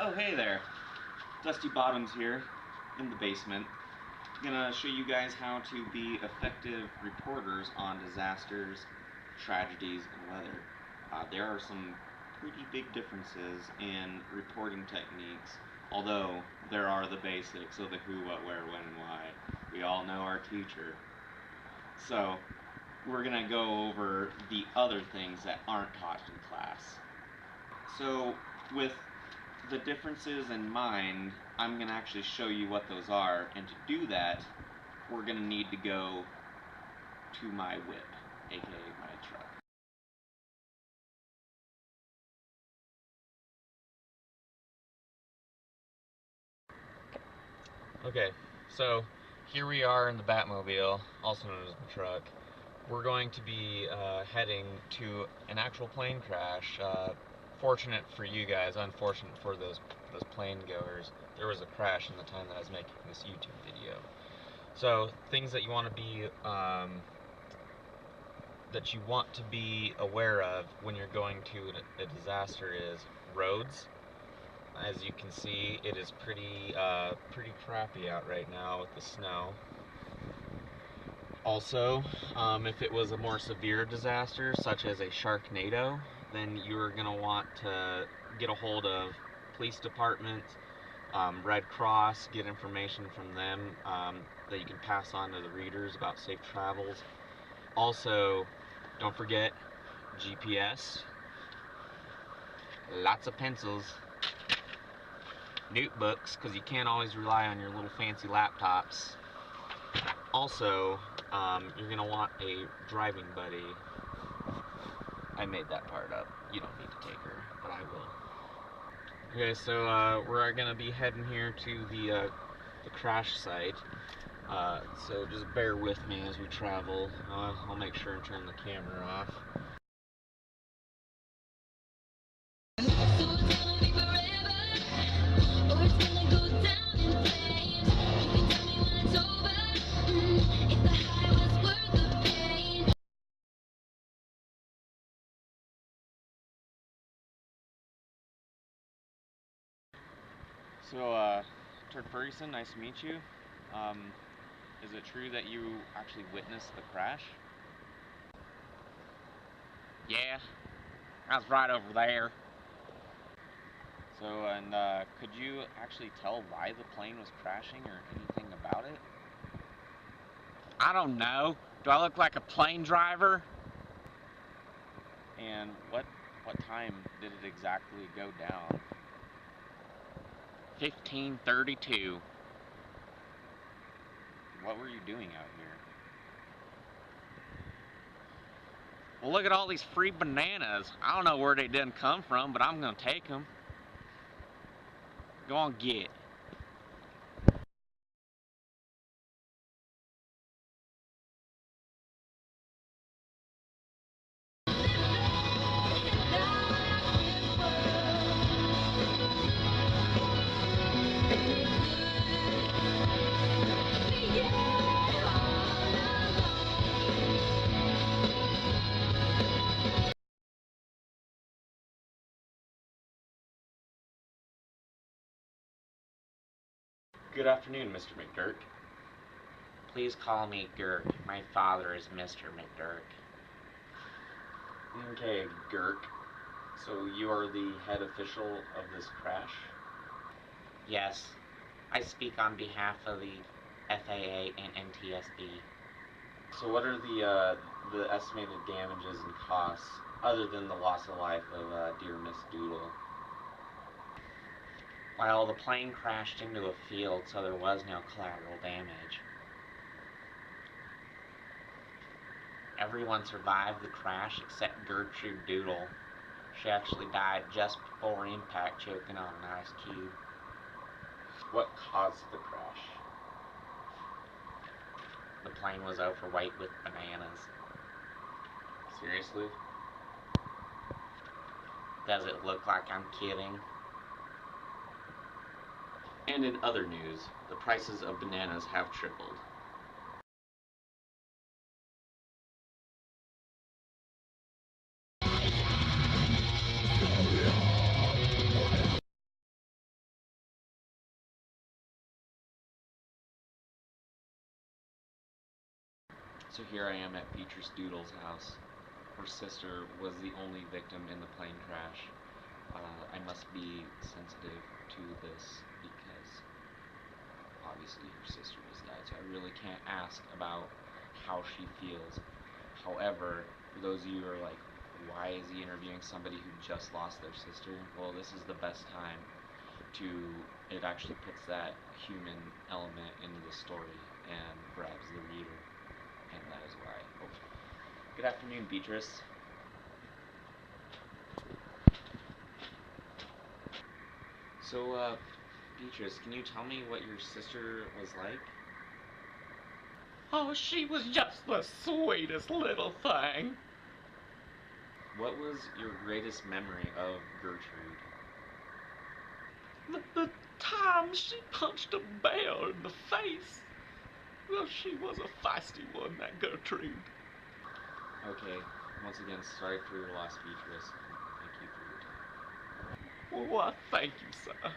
Oh, hey there. Dusty Bottoms here in the basement. Gonna show you guys how to be effective reporters on disasters, tragedies, and weather. There are some pretty big differences in reporting techniques, although there are the basics of the who, what, where, when, and why. We all know our teacher. So, we're gonna go over the other things that aren't taught in class. So, with the differences in mind, I'm going to actually show you what those are, and to do that, we're going to need to go to my whip, aka my truck. Okay, so here we are in the Batmobile, also known as the truck. We're going to be heading to an actual plane crash. Fortunate for you guys, unfortunate for those plane goers. There was a crash in the time that I was making this YouTube video. So things that you want to be aware of when you're going to a disaster is roads. As you can see, it is pretty crappy out right now with the snow. Also, if it was a more severe disaster, such as a Sharknado, then you're going to want to get a hold of police department, Red Cross, get information from them that you can pass on to the readers about safe travels. Also, don't forget GPS, lots of pencils, notebooks, because you can't always rely on your little fancy laptops. Also, you're going to want a driving buddy. I made that part up. You don't need to take her, but I will. Okay, so we're going to be heading here to the crash site. So just bear with me as we travel. I'll make sure and turn the camera off. So, Turk Ferguson, nice to meet you. Is it true that you actually witnessed the crash? Yeah, I was right over there. So, and could you actually tell why the plane was crashing or anything about it? I don't know. Do I look like a plane driver? And what time did it exactly go down? 15:32. What were you doing out here? Well, look at all these free bananas. I don't know where they didn't come from, but I'm gonna take them. Go on, get. Good afternoon, Mr. McDirk. Please call me Girk. My father is Mr. McDirk. Okay, Girk. So you are the head official of this crash? Yes. I speak on behalf of the FAA and NTSB. So what are the estimated damages and costs, other than the loss of life of dear Miss Doodle? Well, the plane crashed into a field, so there was no collateral damage. Everyone survived the crash except Gertrude Doodle. She actually died just before impact, choking on an ice cube. What caused the crash? The plane was overweight with bananas. Seriously? Does it look like I'm kidding? And in other news, the prices of bananas have tripled. So here I am at Beatrice Doodle's house. Her sister was the only victim in the plane crash. I must be sensitive to this because obviously her sister just died, so I really can't ask about how she feels. However, for those of you who are like, why is he interviewing somebody who just lost their sister? Well, this is the best time to, it actually puts that human element into the story and grabs the reader, and that is why. Oh. Good afternoon, Beatrice. So, Beatrice, can you tell me what your sister was like? Oh, she was just the sweetest little thing. What was your greatest memory of Gertrude? The time she punched a bear in the face. Well, she was a feisty one, that Gertrude. Okay, once again, sorry for your loss, Beatrice, and thank you for your time. Well, why, thank you, sir.